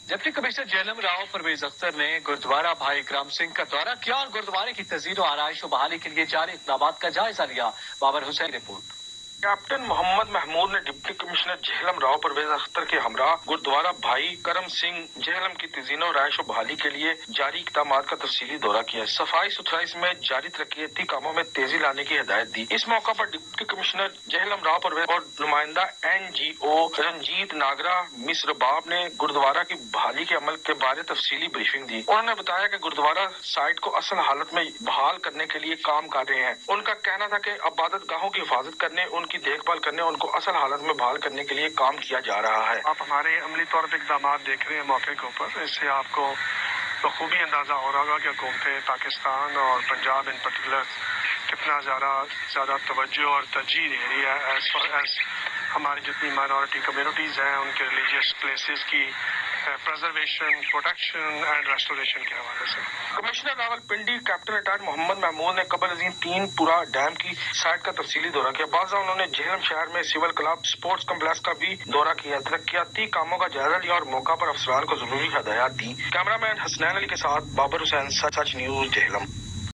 Deputy commissioner Jhelum Rao Pervez Akhtar نے گردوارہ بھائی کرم سنگھ کا دورہ کیا اور گردوارے کی تزئین و آرائش و بحالی کے لیے جاری اقدامات کا جائزہ لیا۔ بابر حسین کی رپورٹ۔ کیپٹن محمد محمود نے ڈپٹی کمشنر جہلم راؤ پرویز اختر کے ہمراہ گردوارہ بھائی کرم سنگھ جہلم کی تزئین و آرائش و بحالی کے لیے جاری اقدامات کا تفصیلی دورہ کیا۔ صفائی ستھرائی میں جاری ترقیاتی کاموں میں تیزی لانے کی ہدایت دی۔ اس موقع پر ڈپٹی کمشنر جہلم راؤ پرویز اور نمائندہ NGO رنجیت ناگرا مس رباب نے گردوارہ کی بحالی کے عمل کے بارے تفصیلی بریفنگ دی۔ انہوں نے بتایا کہ گردوارہ سائٹ کو اصل حالت میں بحال کرنے کے لیے کام کر رہے ہیں۔ ان کا کہنا تھا کہ عبادت گاہوں کی حفاظت کرنے، ان کی دیکھ بھال کرنے، ان کو اصل حالت میں بحال کرنے کے لیے کام کیا جا رہا ہے۔ آپ ہمارے عملی طور پہ اقدامات دیکھ رہے ہیں موقع کے اوپر، اس سے آپ کو بخوبی اندازہ ہو رہا ہوگا کہ حکومت پاکستان اور پنجاب ان پرٹیکولر کتنا زیادہ توجہ اور ترجیح دے رہی ہے ایز فار ایز ہماری جتنی مائنورٹی کمیونٹیز ہیں ان کے ریلیجیس پلیسز کی پرزرویشن، پروٹیکشن اینڈ ریسٹوریشن کے حوالے سے۔ کمشنر راولپنڈی کیپٹن ریٹائرڈ محمد محمود نے قبل ازیں 3 پورا ڈیم کی سائٹ کا تفصیلی دورہ کیا۔ بعض انہوں نے جہلم شہر میں سول کلب سپورٹس کمپلیکس کا بھی دورہ کیا، ترقیاتی کاموں کا جائزہ لیا اور موقع پر افسران کو ضروری ہدایات دی۔ کیمرہ مین حسنین علی کے ساتھ بابر حسین، سچ نیوز، جہلم۔